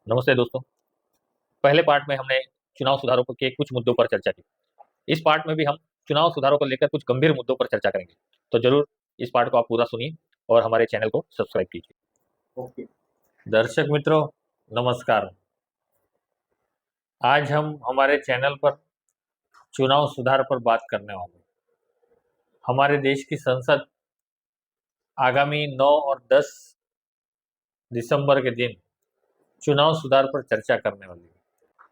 नमस्ते दोस्तों। पहले पार्ट में हमने चुनाव सुधारों के कुछ मुद्दों पर चर्चा की। इस पार्ट में भी हम चुनाव सुधारों को लेकर कुछ गंभीर मुद्दों पर चर्चा करेंगे। तो जरूर इस पार्ट को आप पूरा सुनिए और हमारे चैनल को सब्सक्राइब कीजिए। ओके दर्शक मित्रों, नमस्कार। आज हम हमारे चैनल पर चुनाव सुधार पर बात करने वाले हैं। हमारे देश की संसद आगामी 9 और 10 दिसंबर के दिन चुनाव सुधार पर चर्चा करने वाली है।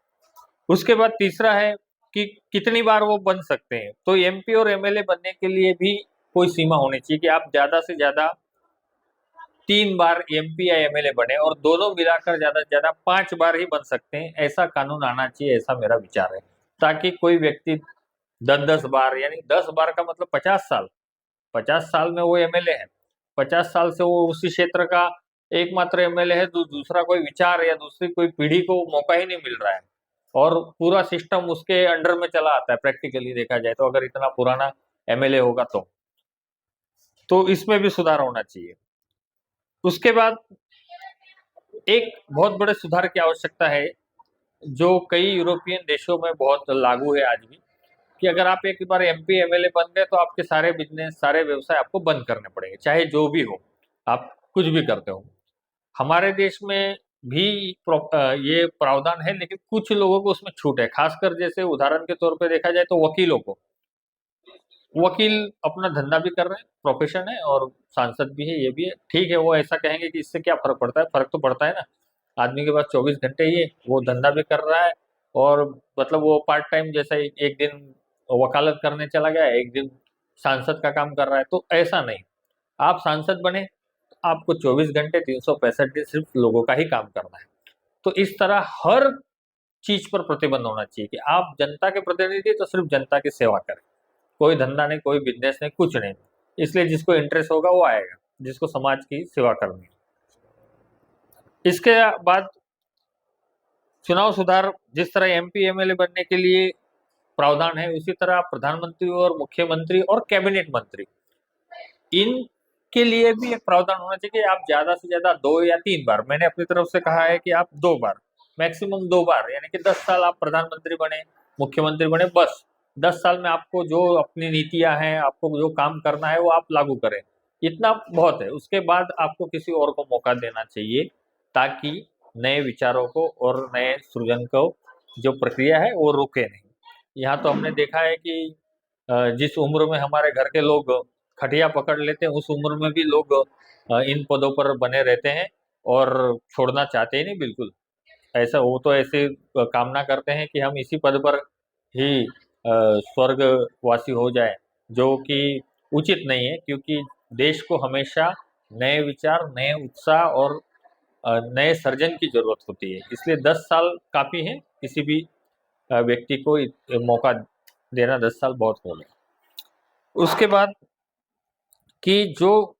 उसके बाद तीसरा है कि कितनी बार वो बन सकते हैं। तो एमपी और एमएलए बनने के लिए भी कोई सीमा होनी चाहिए कि आप ज्यादा से ज्यादा 3 बार एमपी या एमएलए बने और दोनों मिलाकर ज्यादा से ज्यादा 5 बार ही बन सकते हैं। ऐसा कानून आना चाहिए, ऐसा मेरा विचार है, ताकि कोई व्यक्ति 10-10 बार, यानी 10 बार का मतलब 50 साल, 50 साल में वो एमएलए है, 50 साल से वो उसी क्षेत्र का एकमात्र एमएलए है, दूसरा कोई विचार या दूसरी कोई पीढ़ी को मौका ही नहीं मिल रहा है और पूरा सिस्टम उसके अंडर में चला आता है। प्रैक्टिकली देखा जाए तो अगर इतना पुराना एमएलए होगा तो इसमें भी सुधार होना चाहिए। उसके बाद एक बहुत बड़े सुधार की आवश्यकता है, जो कई यूरोपियन देशों में बहुत लागू है आज भी, कि अगर आप एक बार एमपी एमएलए बन गए तो आपके सारे बिजनेस, सारे व्यवसाय आपको बंद करने पड़ेंगे, चाहे जो भी हो, आप कुछ भी करते हो। हमारे देश में भी ये प्रावधान है, लेकिन कुछ लोगों को उसमें छूट है। खासकर जैसे उदाहरण के तौर पे देखा जाए तो वकीलों को, वकील अपना धंधा भी कर रहे हैं, प्रोफेशन है, और सांसद भी है, ये भी है, ठीक है। वो ऐसा कहेंगे कि इससे क्या फर्क पड़ता है, फर्क तो पड़ता है ना। आदमी के पास 24 घंटे ही है, वो धंधा भी कर रहा है और मतलब वो पार्ट टाइम जैसा एक दिन वकालत करने चला गया, एक दिन सांसद का काम कर रहा है। तो ऐसा नहीं, आप सांसद बने, आपको 24 घंटे 365 दिन सिर्फ लोगों का ही काम करना है। तो इस तरह हर चीज पर प्रतिबंध होना चाहिए कि आप जनता के प्रतिनिधि तो सिर्फ जनता की सेवा करें, कोई धंधा नहीं, कोई बिजनेस नहीं, कुछ नहीं। इसलिए जिसको इंटरेस्ट होगा वो आएगा, जिसको समाज की सेवा करनी। इसके बाद चुनाव सुधार, जिस तरह एमपी एमएलए बनने के लिए प्रावधान है, उसी तरह प्रधानमंत्री और मुख्यमंत्री और कैबिनेट मंत्री, इनके लिए भी एक प्रावधान होना चाहिए कि आप ज्यादा से ज्यादा 2 या 3 बार, मैंने अपनी तरफ से कहा है कि आप 2 बार, मैक्सिमम 2 बार, यानी कि 10 साल आप प्रधानमंत्री बने, मुख्यमंत्री बने, बस 10 साल में आपको जो अपनी नीतियां हैं, आपको जो काम करना है वो आप लागू करें, इतना बहुत है। उसके बाद आपको किसी और को मौका देना चाहिए, ताकि नए विचारों को और नए सृजन को जो प्रक्रिया है वो रुके नहीं। यहाँ तो हमने देखा है कि जिस उम्र में हमारे घर के लोग खटिया पकड़ लेते हैं, उस उम्र में भी लोग इन पदों पर बने रहते हैं और छोड़ना चाहते ही नहीं बिल्कुल। ऐसा, वो तो ऐसे कामना करते हैं कि हम इसी पद पर ही स्वर्गवासी हो जाए, जो कि उचित नहीं है, क्योंकि देश को हमेशा नए विचार, नए उत्साह और नए सर्जन की जरूरत होती है। इसलिए 10 साल काफी है, किसी भी व्यक्ति को मौका देना, 10 साल बहुत हो गया। उसके बाद कि जो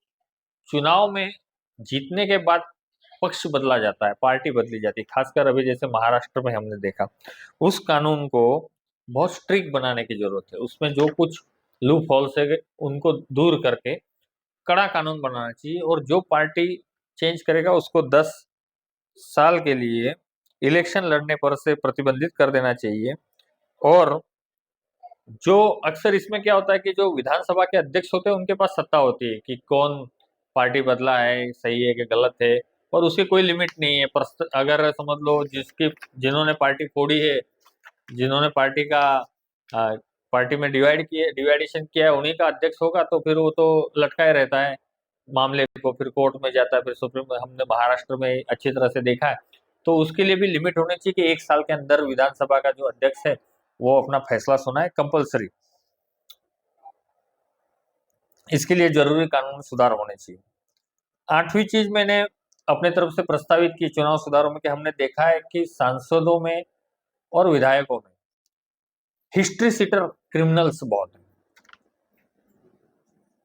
चुनाव में जीतने के बाद पक्ष बदला जाता है, पार्टी बदली जाती है, खासकर अभी जैसे महाराष्ट्र में हमने देखा, उस कानून को बहुत स्ट्रिक्ट बनाने की जरूरत है। उसमें जो कुछ लूप होल्स है उनको दूर करके कड़ा कानून बनाना चाहिए, और जो पार्टी चेंज करेगा उसको 10 साल के लिए इलेक्शन लड़ने पर से प्रतिबंधित कर देना चाहिए। और जो अक्सर इसमें क्या होता है कि जो विधानसभा के अध्यक्ष होते हैं उनके पास सत्ता होती है कि कौन पार्टी बदला है, सही है कि गलत है, और उसकी कोई लिमिट नहीं है। अगर समझ लो जिन्होंने पार्टी फोड़ी है, जिन्होंने आ, पार्टी में डिवाइडेशन किया है, उन्हीं का अध्यक्ष होगा, तो फिर वो तो लटका ही रहता है, मामले को फिर कोर्ट में जाता है, फिर सुप्रीम में। हमने महाराष्ट्र में अच्छी तरह से देखा है। तो उसके लिए भी लिमिट होनी चाहिए कि 1 साल के अंदर विधानसभा का जो अध्यक्ष है वो अपना फैसला सुनाए, कंपलसरी। इसके लिए जरूरी कानून सुधार होने चाहिए। 8वीं चीज मैंने अपने तरफ से प्रस्तावित की चुनाव सुधारों में, कि हमने देखा है कि सांसदों में और विधायकों में हिस्ट्री सीटर क्रिमिनल्स बहुत हैं,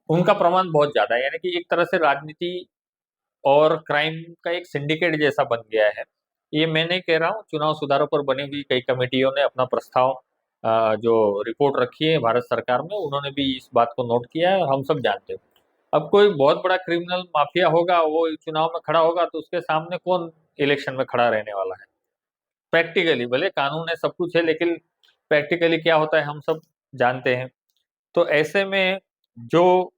उनका प्रमाण बहुत ज्यादा है, यानी कि एक तरह से राजनीति और क्राइम का एक सिंडिकेट जैसा बन गया है। ये मैं नहीं कह रहा हूँ, चुनाव सुधारों पर बनी हुई कई कमेटियों ने अपना प्रस्ताव, जो रिपोर्ट रखी है भारत सरकार में, उन्होंने भी इस बात को नोट किया है और हम सब जानते हैं। अब कोई बहुत बड़ा क्रिमिनल माफिया होगा, वो चुनाव में खड़ा होगा, तो उसके सामने कौन इलेक्शन में खड़ा रहने वाला है। प्रैक्टिकली भले कानून है, सब कुछ है, लेकिन प्रैक्टिकली क्या होता है हम सब जानते हैं। तो ऐसे में जो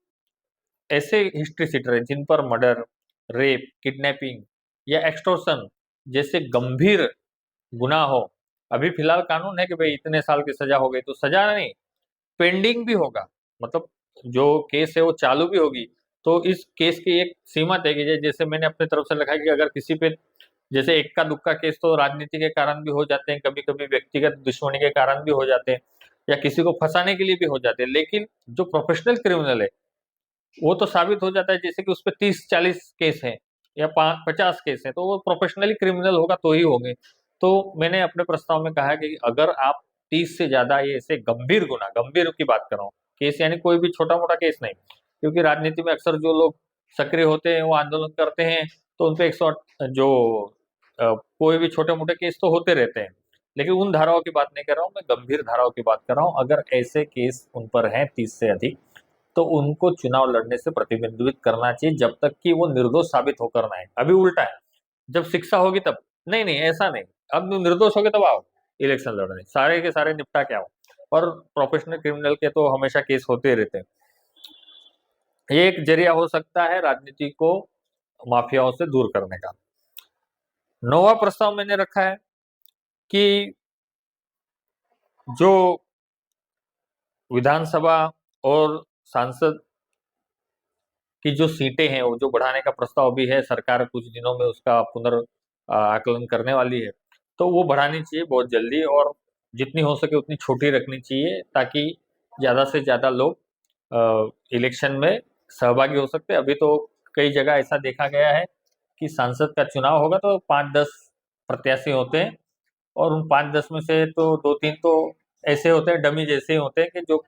ऐसे हिस्ट्री सीटर हैं जिन पर मर्डर, रेप, किडनैपिंग या एक्सटॉर्शन जैसे गंभीर गुनाह हो, अभी फिलहाल कानून है कि भाई इतने साल की सजा हो गई, तो सजा नहीं, पेंडिंग भी होगा, मतलब जो केस है वो चालू भी होगी। तो इस केस की एक सीमा तय की जाए। जैसे मैंने अपने तरफ से लिखा है कि अगर किसी पे, जैसे इक्का दुक्का केस तो राजनीति के कारण भी हो जाते हैं, कभी कभी व्यक्तिगत दुश्मनी के कारण भी हो जाते हैं, या किसी को फंसाने के लिए भी हो जाते हैं, लेकिन जो प्रोफेशनल क्रिमिनल है वो तो साबित हो जाता है, जैसे कि उस पर 30-40 केस हैं या 50 केस हैं, तो वो प्रोफेशनली क्रिमिनल होगा तो ही होंगे। तो मैंने अपने प्रस्ताव में कहा है कि अगर आप 30 से ज्यादा ये ऐसे गंभीर गुना, गंभीर की बात कर रहा हूँ, केस यानी कोई भी छोटा मोटा केस नहीं, क्योंकि राजनीति में अक्सर जो लोग सक्रिय होते हैं वो आंदोलन करते हैं, तो उनपे 108 जो कोई भी छोटे मोटे केस तो होते रहते हैं, लेकिन उन धाराओं की बात नहीं कर रहा हूँ, मैं गंभीर धाराओं की बात कर रहा हूँ। अगर ऐसे केस उन पर हैं 30 से अधिक, तो उनको चुनाव लड़ने से प्रतिबंधित करना चाहिए जब तक कि वो निर्दोष साबित होकर ना आए। अभी उल्टा है, जब शिक्षा होगी तब नहीं, नहीं ऐसा नहीं, अब निर्दोष होगे तब आओ इलेक्शन लड़ने, सारे के सारे निपटा के आओ। और प्रोफेशनल क्रिमिनल के तो हमेशा केस होते रहते हैं। ये एक जरिया हो सकता है राजनीति को माफियाओं से दूर करने का। नौवां प्रस्ताव मैंने रखा है कि जो विधानसभा और सांसद की जो सीटें हैं वो जो बढ़ाने का प्रस्ताव भी है, सरकार कुछ दिनों में उसका आकलन करने वाली है, तो वो बढ़ानी चाहिए बहुत जल्दी, और जितनी हो सके उतनी छोटी रखनी चाहिए, ताकि ज़्यादा से ज़्यादा लोग इलेक्शन में सहभागी हो सकते हैं। अभी तो कई जगह ऐसा देखा गया है कि सांसद का चुनाव होगा तो 5-10 प्रत्याशी होते हैं, और उन 5-10 में से तो 2-3 तो ऐसे होते हैं, डमी जैसे ही होते हैं, कि जो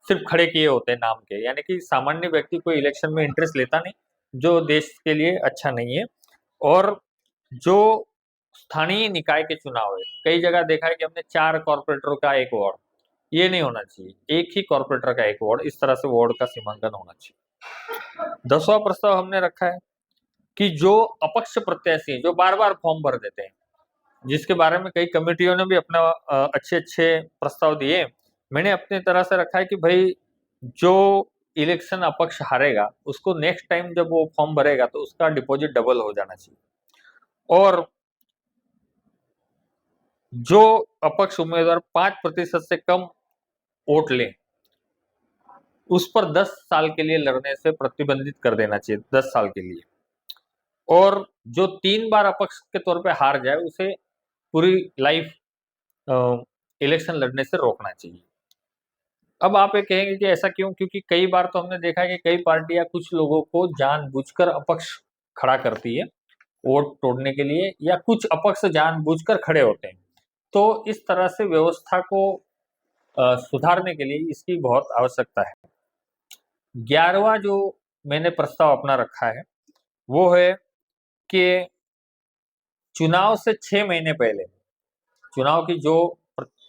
सिर्फ खड़े किए होते हैं नाम के, यानी कि सामान्य व्यक्ति कोई इलेक्शन में इंटरेस्ट लेता नहीं, जो देश के लिए अच्छा नहीं है। और जो स्थानीय निकाय के चुनाव है, कई जगह देखा है कि हमने 4 कॉर्पोरेटरों का एक वार्ड, ये नहीं होना चाहिए, एक ही कॉर्पोरेटर का एक वार्ड, इस तरह से वार्ड का सीमांकन होना चाहिए। 10वां प्रस्ताव हमने रखा है कि जो अपक्ष प्रत्याशी हैं, जो बार बार फॉर्म भर देते हैं, जिसके बारे में कई कमेटियों ने भी अपना अच्छे अच्छे प्रस्ताव दिए, मैंने अपनी तरह से रखा है कि भाई जो इलेक्शन अपक्ष हारेगा उसको नेक्स्ट टाइम जब वो फॉर्म भरेगा तो उसका डिपॉजिट डबल हो जाना चाहिए, और जो अपक्ष उम्मीदवार 5% से कम वोट ले उस पर 10 साल के लिए लड़ने से प्रतिबंधित कर देना चाहिए, 10 साल के लिए। और जो 3 बार अपक्ष के तौर पे हार जाए उसे पूरी लाइफ इलेक्शन लड़ने से रोकना चाहिए। अब आप ये कहेंगे कि ऐसा क्यों? क्योंकि कई बार तो हमने देखा है कि कई पार्टियां कुछ लोगों को जानबूझकर अपक्ष खड़ा करती है वोट तोड़ने के लिए, या कुछ अपक्ष जानबूझकर खड़े होते हैं। तो इस तरह से व्यवस्था को सुधारने के लिए इसकी बहुत आवश्यकता है। 11वां जो मैंने प्रस्ताव अपना रखा है वो है कि चुनाव से 6 महीने पहले, चुनाव की जो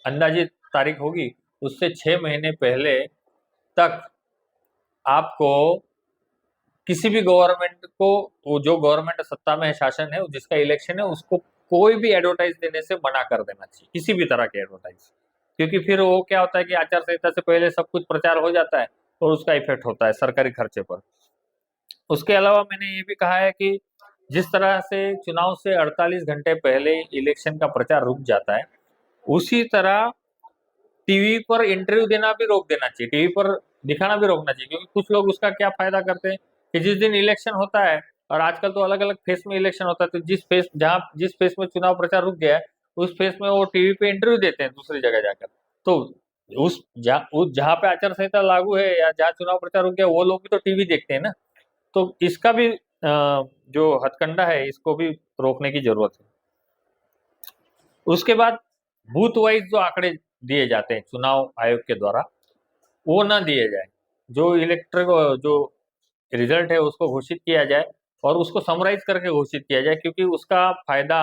अंदाजित तारीख होगी उससे 6 महीने पहले तक आपको किसी भी गवर्नमेंट को, वो जो गवर्नमेंट सत्ता में है, शासन है, जिसका इलेक्शन है, उसको कोई भी एडवर्टाइज देने से मना कर देना चाहिए, किसी भी तरह के एडवर्टाइज। क्योंकि फिर वो क्या होता है कि आचार संहिता से पहले सब कुछ प्रचार हो जाता है और उसका इफेक्ट होता है सरकारी खर्चे पर। उसके अलावा मैंने ये भी कहा है कि जिस तरह से चुनाव से 48 घंटे पहले इलेक्शन का प्रचार रुक जाता है, उसी तरह टीवी पर इंटरव्यू देना भी रोक देना चाहिए, टीवी पर दिखाना भी रोकना चाहिए। क्योंकि कुछ लोग उसका क्या फायदा करते हैं कि जिस दिन इलेक्शन होता है, और आजकल तो अलग अलग फेस में इलेक्शन होता है, तो जिस फेस में चुनाव प्रचार रुक गया है उस फेस में वो टीवी पे इंटरव्यू देते हैं दूसरी जगह जाकर। तो जहाँ पे आचार संहिता लागू है या जहाँ चुनाव प्रचार रुक गया, वो लोग भी तो टीवी देखते हैं ना। तो इसका भी जो हथकंडा है इसको भी रोकने की जरूरत है। उसके बाद बूथ वाइज जो आंकड़े दिए जाते हैं चुनाव आयोग के द्वारा, वो ना दिए जाए, जो जो रिजल्ट है उसको घोषित किया जाए और उसको समराइज करके घोषित किया जाए, क्योंकि उसका फायदा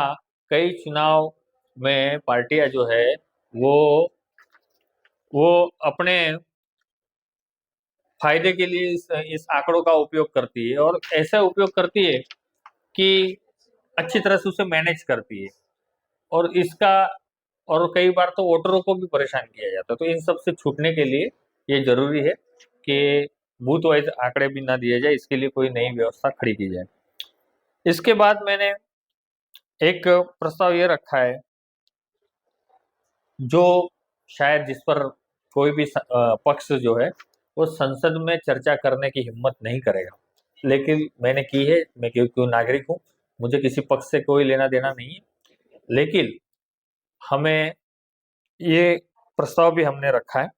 कई चुनाव में पार्टियां जो है वो वो अपने फायदे के लिए इस आंकड़ों का उपयोग करती है, और ऐसा उपयोग करती है कि अच्छी तरह से उसे मैनेज करती है। और इसका और कई बार तो वोटरों को भी परेशान किया जाता है। तो इन सब से छूटने के लिए ये जरूरी है कि बूथ वाइज आंकड़े भी ना दिए जाए, इसके लिए कोई नई व्यवस्था खड़ी की जाए। इसके बाद मैंने एक प्रस्ताव ये रखा है, जो शायद जिस पर कोई भी पक्ष जो है वो संसद में चर्चा करने की हिम्मत नहीं करेगा, लेकिन मैंने की है। मैं क्यों नागरिक हूँ, मुझे किसी पक्ष से कोई लेना देना नहीं है, लेकिन हमें ये प्रस्ताव भी हमने रखा है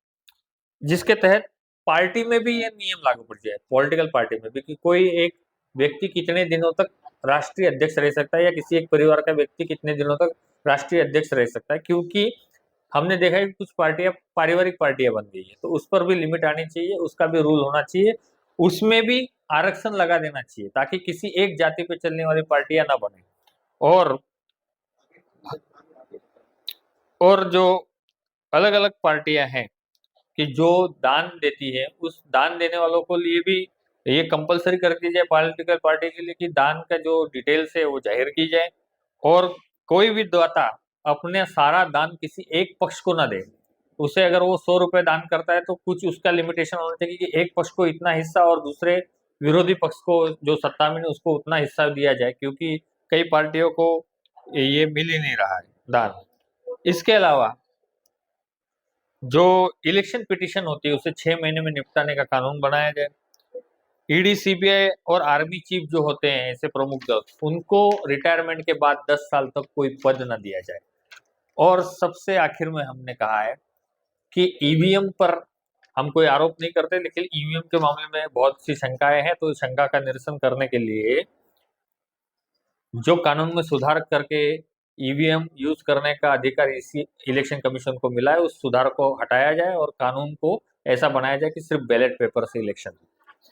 जिसके तहत पार्टी में भी ये नियम लागू पड़ जाए, पॉलिटिकल पार्टी में भी, कि कोई एक व्यक्ति कितने दिनों तक राष्ट्रीय अध्यक्ष रह सकता है या किसी एक परिवार का व्यक्ति कितने दिनों तक राष्ट्रीय अध्यक्ष रह सकता है। क्योंकि हमने देखा है कि कुछ पार्टियां पारिवारिक पार्टियां बन गई है, तो उस पर भी लिमिट आनी चाहिए, उसका भी रूल होना चाहिए, उसमें भी आरक्षण लगा देना चाहिए ताकि किसी एक जाति पे चलने वाली पार्टियां ना बने। और जो अलग अलग पार्टियां हैं कि जो दान देती है, उस दान देने वालों को लिए भी ये कंपलसरी कर दी जाए पॉलिटिकल पार्टी के लिए कि दान का जो डिटेल्स है वो जाहिर की जाए। और कोई भी दाता अपने सारा दान किसी एक पक्ष को ना दे। उसे अगर वो 100 रुपए दान करता है तो कुछ उसका लिमिटेशन होना चाहिए कि एक पक्ष को इतना हिस्सा और दूसरे विरोधी पक्ष को जो सत्ता में है उसको उतना हिस्सा दिया जाए, क्योंकि कई पार्टियों को ये मिल ही नहीं रहा है दान। इसके अलावा जो इलेक्शन पिटीशन होती है उसे 6 महीने में निपटाने का कानून बनाया जाए। ईडी, सीबीआई और आर्मी चीफ जो होते हैं ऐसे प्रमुख दल, उनको रिटायरमेंट के बाद 10 साल तक कोई पद न दिया जाए। और सबसे आखिर में हमने कहा है कि ईवीएम पर हम कोई आरोप नहीं करते, लेकिन ईवीएम के मामले में बहुत सी शंकाएं हैं, तो शंका का निरसन करने के लिए जो कानून में सुधार करके ईवीएम यूज करने का अधिकार इसी इलेक्शन कमीशन को मिला है, उस सुधार को हटाया जाए और कानून को ऐसा बनाया जाए कि सिर्फ बैलेट पेपर से इलेक्शन।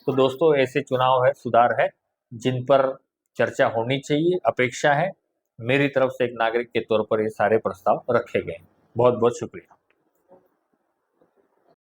तो दोस्तों, ऐसे चुनाव है, सुधार है, जिन पर चर्चा होनी चाहिए, अपेक्षा है। मेरी तरफ से एक नागरिक के तौर पर ये सारे प्रस्ताव रखे गए हैं। बहुत बहुत शुक्रिया।